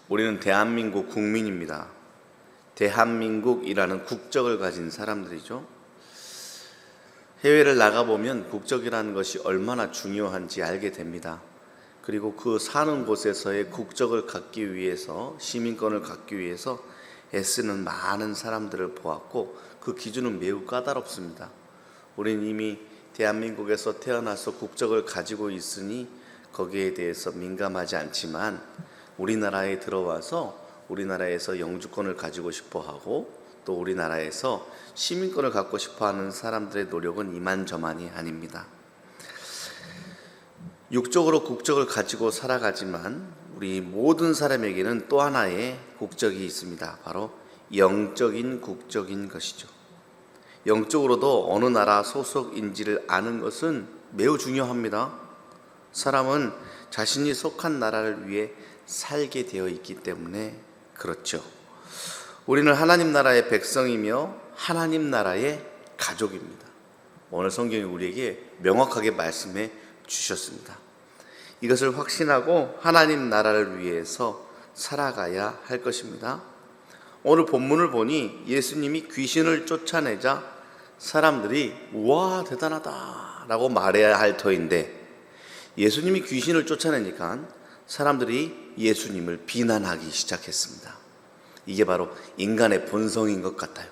우리는 대한민국 국민입니다. 대한민국이라는 국적을 가진 사람들이죠. 해외를 나가보면 국적이라는 것이 얼마나 중요한지 알게 됩니다. 그리고 그 사는 곳에서의 국적을 갖기 위해서, 시민권을 갖기 위해서 애쓰는 많은 사람들을 보았고, 그 기준은 매우 까다롭습니다. 우리는 이미 대한민국에서 태어나서 국적을 가지고 있으니 거기에 대해서 민감하지 않지만, 우리나라에 들어와서 우리나라에서 영주권을 가지고 싶어 하고 또 우리나라에서 시민권을 갖고 싶어 하는 사람들의 노력은 이만저만이 아닙니다. 육적으로 국적을 가지고 살아가지만 우리 모든 사람에게는 또 하나의 국적이 있습니다. 바로 영적인 국적인 것이죠. 영적으로도 어느 나라 소속인지를 아는 것은 매우 중요합니다. 사람은 자신이 속한 나라를 위해 살게 되어 있기 때문에 그렇죠. 우리는 하나님 나라의 백성이며 하나님 나라의 가족입니다. 오늘 성경이 우리에게 명확하게 말씀해 주셨습니다. 이것을 확신하고 하나님 나라를 위해서 살아가야 할 것입니다. 오늘 본문을 보니 예수님이 귀신을 쫓아내자 사람들이 우와 대단하다 라고 말해야 할 터인데, 예수님이 귀신을 쫓아내니까 사람들이 예수님을 비난하기 시작했습니다. 이게 바로 인간의 본성인 것 같아요.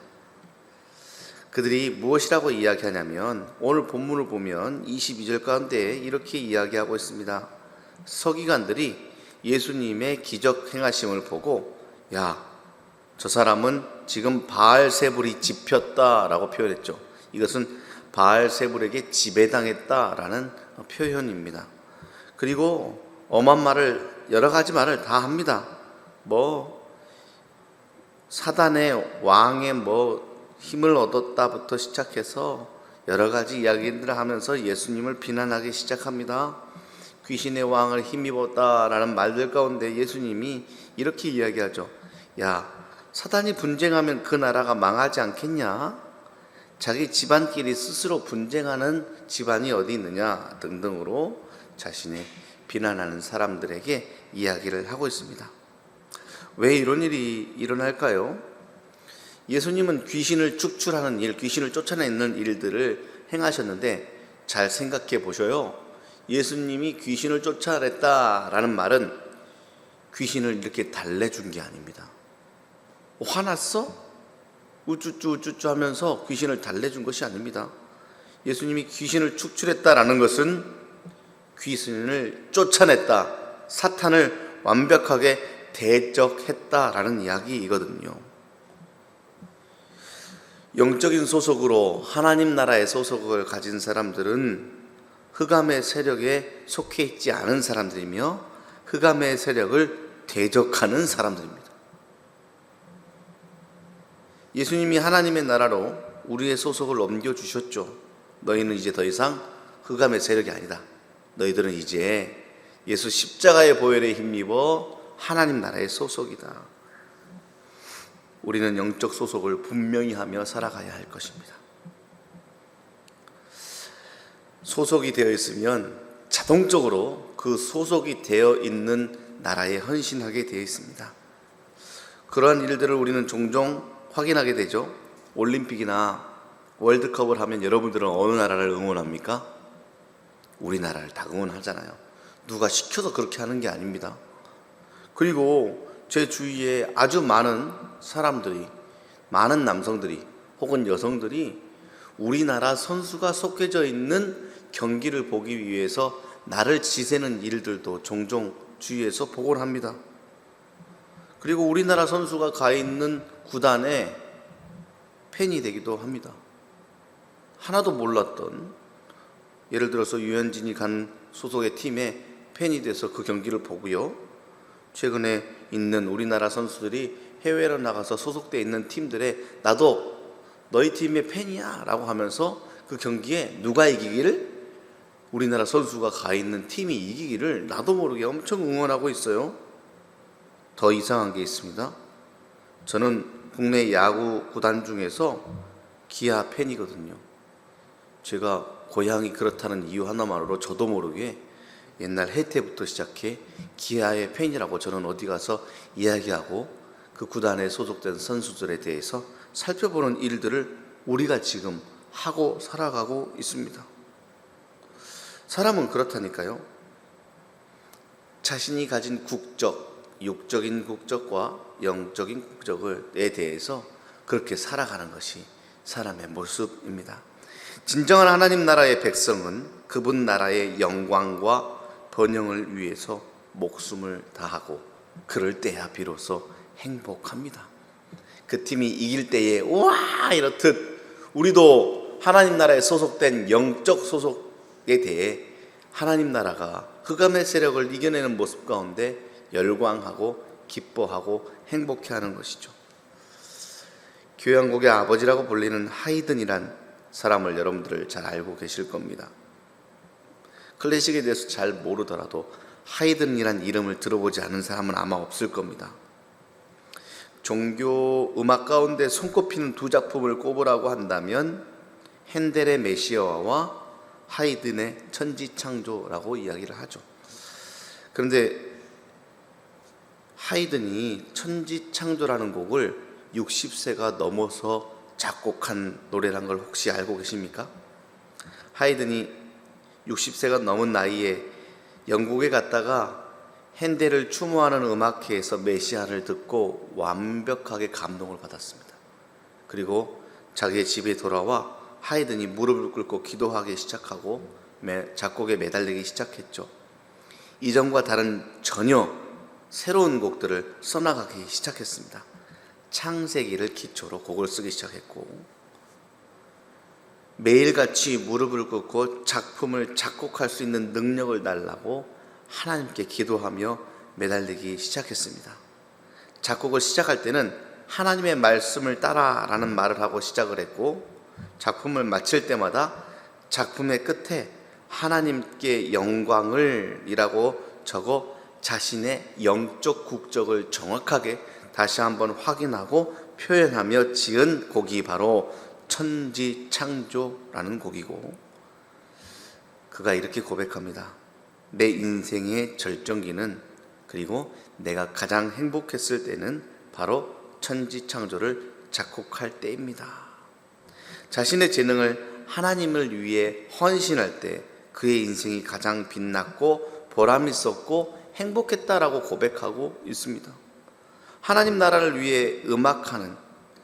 그들이 무엇이라고 이야기하냐면, 오늘 본문을 보면 22절 가운데 이렇게 이야기하고 있습니다. 서기관들이 예수님의 기적 행하심을 보고, 야, 저 사람은 지금 바알세불이 집혔다라고 표현했죠. 이것은 바알세불에게 지배당했다라는 표현입니다. 그리고 엄한 말을, 여러 가지 말을 다 합니다. 사단의 왕의 힘을 얻었다부터 시작해서 여러 가지 이야기들을 하면서 예수님을 비난하기 시작합니다. 귀신의 왕을 힘입었다라는 말들 가운데 예수님이 이렇게 이야기하죠. 야, 사단이 분쟁하면 그 나라가 망하지 않겠냐? 자기 집안끼리 스스로 분쟁하는 집안이 어디 있느냐? 등등으로 자신의 비난하는 사람들에게 이야기를 하고 있습니다. 왜 이런 일이 일어날까요? 예수님은 귀신을 축출하는 일, 귀신을 쫓아내는 일들을 행하셨는데, 잘 생각해 보셔요. 예수님이 귀신을 쫓아냈다라는 말은 귀신을 이렇게 달래준 게 아닙니다. 화났어? 우쭈쭈 하면서 귀신을 달래준 것이 아닙니다. 예수님이 귀신을 축출했다라는 것은 귀신을 쫓아냈다, 사탄을 완벽하게 대적했다라는 이야기이거든요. 영적인 소속으로 하나님 나라의 소속을 가진 사람들은 흑암의 세력에 속해 있지 않은 사람들이며 흑암의 세력을 대적하는 사람들입니다. 예수님이 하나님의 나라로 우리의 소속을 옮겨주셨죠. 너희는 이제 더 이상 흑암의 세력이 아니다. 너희들은 이제 예수 십자가의 보혈에 힘입어 하나님 나라의 소속이다. 우리는 영적 소속을 분명히 하며 살아가야 할 것입니다. 소속이 되어 있으면 자동적으로 그 소속이 되어 있는 나라에 헌신하게 되어 있습니다. 그러한 일들을 우리는 종종 확인하게 되죠. 올림픽이나 월드컵을 하면 여러분들은 어느 나라를 응원합니까? 우리나라를 다 응원하잖아요. 누가 시켜서 그렇게 하는 게 아닙니다. 그리고 제 주위에 아주 많은 사람들이, 많은 남성들이 혹은 여성들이 우리나라 선수가 속해져 있는 경기를 보기 위해서 나를 지새는 일들도 종종 주위에서 보곤 합니다. 그리고 우리나라 선수가 가 있는 구단에 팬이 되기도 합니다. 하나도 몰랐던, 예를 들어서 유현진이 간 소속의 팀에 팬이 돼서 그 경기를 보고요. 최근에 있는 우리나라 선수들이 해외로 나가서 소속되어 있는 팀들에 나도 너희 팀의 팬이야 라고 하면서 그 경기에 누가 이기기를, 우리나라 선수가 가 있는 팀이 이기기를 나도 모르게 엄청 응원하고 있어요. 더 이상한 게 있습니다. 저는 국내 야구 구단 중에서 기아 팬이거든요. 제가 고향이 그렇다는 이유 하나만으로 저도 모르게 옛날 해태부터 시작해 기아의 팬이라고 저는 어디 가서 이야기하고 그 구단에 소속된 선수들에 대해서 살펴보는 일들을 우리가 지금 하고 살아가고 있습니다. 사람은 그렇다니까요. 자신이 가진 국적, 육적인 국적과 영적인 국적에 대해서 그렇게 살아가는 것이 사람의 모습입니다. 진정한 하나님 나라의 백성은 그분 나라의 영광과 번영을 위해서 목숨을 다하고 그럴 때야 비로소 행복합니다. 그 팀이 이길 때에 와 이렇듯 우리도 하나님 나라에 소속된 영적 소속에 대해 하나님 나라가 흑암의 세력을 이겨내는 모습 가운데 열광하고 기뻐하고 행복해하는 것이죠. 교양국의 아버지라고 불리는 하이든이란 사람을 여러분들 잘 알고 계실 겁니다. 클래식에 대해서 잘 모르더라도 하이든이란 이름을 들어보지 않은 사람은 아마 없을 겁니다. 종교 음악 가운데 손꼽히는 두 작품을 꼽으라고 한다면 핸델의 메시아와 하이든의 천지창조라고 이야기를 하죠. 그런데 하이든이 천지창조라는 곡을 60세가 넘어서 작곡한 노래란 걸 혹시 알고 계십니까? 하이든이 60세가 넘은 나이에 영국에 갔다가 핸델을 추모하는 음악회에서 메시아를 듣고 완벽하게 감동을 받았습니다. 그리고 자기의 집에 돌아와 하이든이 무릎을 꿇고 기도하기 시작하고 작곡에 매달리기 시작했죠. 이전과 다른 전혀 새로운 곡들을 써나가기 시작했습니다. 창세기를 기초로 곡을 쓰기 시작했고 매일같이 무릎을 꿇고 작품을 작곡할 수 있는 능력을 달라고 하나님께 기도하며 매달리기 시작했습니다. 작곡을 시작할 때는 하나님의 말씀을 따라라는 말을 하고 시작을 했고 작품을 마칠 때마다 작품의 끝에 하나님께 영광을 이라고 적어 자신의 영적 국적을 정확하게 다시 한번 확인하고 표현하며 지은 곡이 바로 천지창조라는 곡이고 그가 이렇게 고백합니다. 내 인생의 절정기는 그리고 내가 가장 행복했을 때는 바로 천지창조를 작곡할 때입니다. 자신의 재능을 하나님을 위해 헌신할 때 그의 인생이 가장 빛났고 보람 있었고 행복했다라고 고백하고 있습니다. 하나님 나라를 위해 음악하는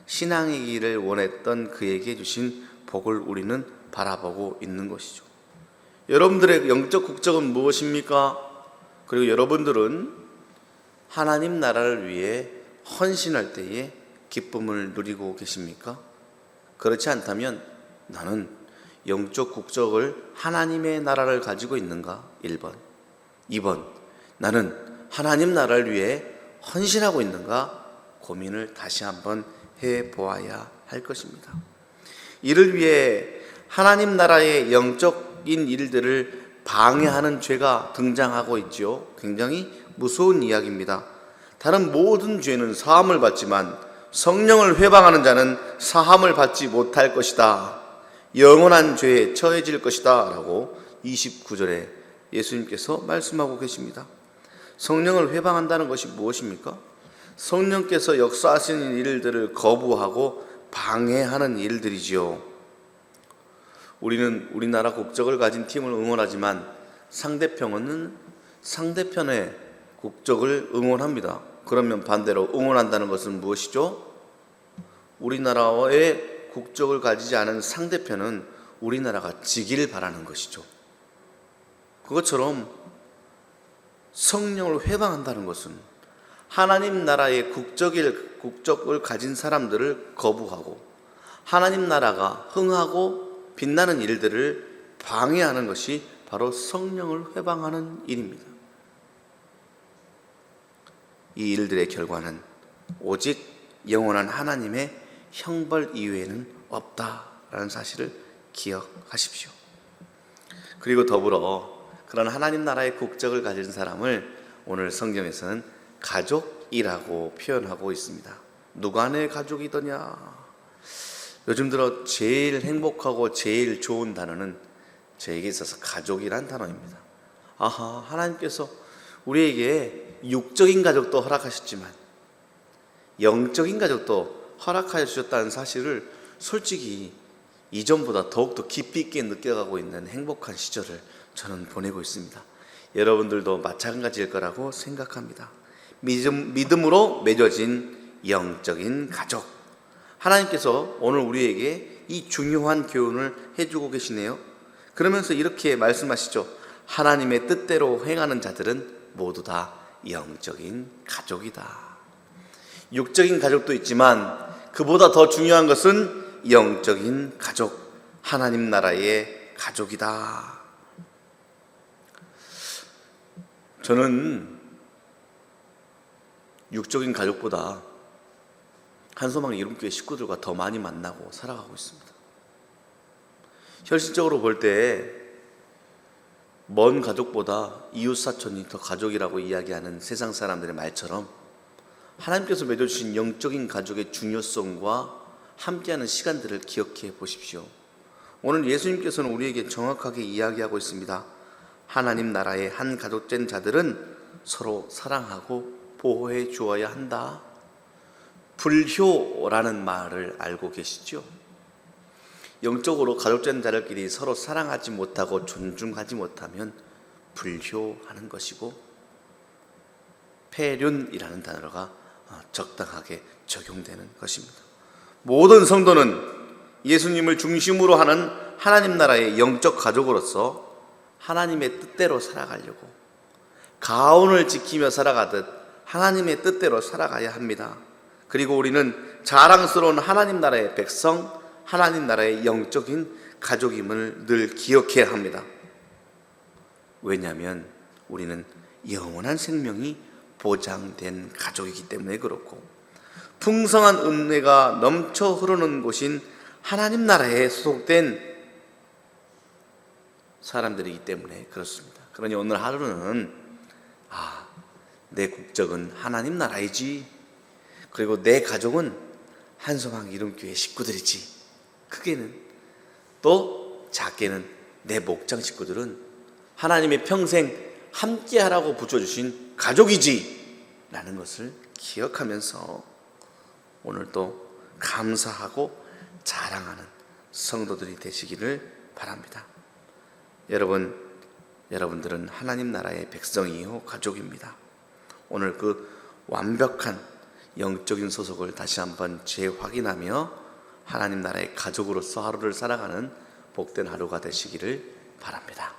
신앙의 길을 원했던 그에게 주신 복을 우리는 바라보고 있는 것이죠. 여러분들의 영적 국적은 무엇입니까? 그리고 여러분들은 하나님 나라를 위해 헌신할 때에 기쁨을 누리고 계십니까? 그렇지 않다면 나는 영적 국적을 하나님의 나라를 가지고 있는가? 1번. 2번. 나는 하나님 나라를 위해 헌신하고 있는가? 고민을 다시 한번 해보아야 할 것입니다. 이를 위해 하나님 나라의 영적인 일들을 방해하는 죄가 등장하고 있지요. 굉장히 무서운 이야기입니다. 다른 모든 죄는 사함을 받지만 성령을 회방하는 자는 사함을 받지 못할 것이다. 영원한 죄에 처해질 것이다 라고 29절에 예수님께서 말씀하고 계십니다. 성령을 회방한다는 것이 무엇입니까? 성령께서 역사하시는 일들을 거부하고 방해하는 일들이지요. 우리는 우리나라 국적을 가진 팀을 응원하지만 상대편은 상대편의 국적을 응원합니다. 그러면 반대로 응원한다는 것은 무엇이죠? 우리나라의 국적을 가지지 않은 상대편은 우리나라가 지기를 바라는 것이죠. 그것처럼 성령을 회방한다는 것은 하나님 나라의 국적을 가진 사람들을 거부하고 하나님 나라가 흥하고 빛나는 일들을 방해하는 것이 바로 성령을 회방하는 일입니다. 이 일들의 결과는 오직 영원한 하나님의 형벌 이외에는 없다라는 사실을 기억하십시오. 그리고 더불어 그런 하나님 나라의 국적을 가진 사람을 오늘 성경에서는 가족이라고 표현하고 있습니다. 누가 내 가족이더냐? 요즘 들어 제일 행복하고 제일 좋은 단어는 저에게 있어서 가족이란 단어입니다. 아하, 하나님께서 우리에게 육적인 가족도 허락하셨지만 영적인 가족도 허락하여 주셨다는 사실을 솔직히 이전보다 더욱더 깊이 있게 느껴가고 있는 행복한 시절을 저는 보내고 있습니다. 여러분들도 마찬가지일 거라고 생각합니다. 믿음으로 맺어진 영적인 가족, 하나님께서 오늘 우리에게 이 중요한 교훈을 해주고 계시네요. 그러면서 이렇게 말씀하시죠. 하나님의 뜻대로 행하는 자들은 모두 다 영적인 가족이다. 육적인 가족도 있지만 그보다 더 중요한 것은 영적인 가족, 하나님 나라의 가족이다. 저는 육적인 가족보다 한소망 이름교회 식구들과 더 많이 만나고 살아가고 있습니다. 현실적으로 볼 때 먼 가족보다 이웃사촌이 더 가족이라고 이야기하는 세상 사람들의 말처럼 하나님께서 맺어주신 영적인 가족의 중요성과 함께하는 시간들을 기억해 보십시오. 오늘 예수님께서는 우리에게 정확하게 이야기하고 있습니다. 하나님 나라의 한 가족된 자들은 서로 사랑하고 보호해 주어야 한다. 불효라는 말을 알고 계시죠? 영적으로 가족된 자들끼리 서로 사랑하지 못하고 존중하지 못하면 불효하는 것이고, 폐륜이라는 단어가 적당하게 적용되는 것입니다. 모든 성도는 예수님을 중심으로 하는 하나님 나라의 영적 가족으로서 하나님의 뜻대로 살아가려고 가온을 지키며 살아가듯 하나님의 뜻대로 살아가야 합니다. 그리고 우리는 자랑스러운 하나님 나라의 백성, 하나님 나라의 영적인 가족임을 늘 기억해야 합니다. 왜냐하면 우리는 영원한 생명이 보장된 가족이기 때문에 그렇고, 풍성한 은혜가 넘쳐 흐르는 곳인 하나님 나라에 소속된 사람들이기 때문에 그렇습니다. 그러니 오늘 하루는 내 국적은 하나님 나라이지, 그리고 내 가족은 한소망 이름교회 식구들이지, 크게는 또 작게는 내 목장 식구들은 하나님의 평생 함께하라고 붙여주신 가족이지 라는 것을 기억하면서 오늘도 감사하고 자랑하는 성도들이 되시기를 바랍니다. 여러분들은 하나님 나라의 백성이요 가족입니다. 오늘 그 완벽한 영적인 소속을 다시 한번 재확인하며 하나님 나라의 가족으로서 하루를 살아가는 복된 하루가 되시기를 바랍니다.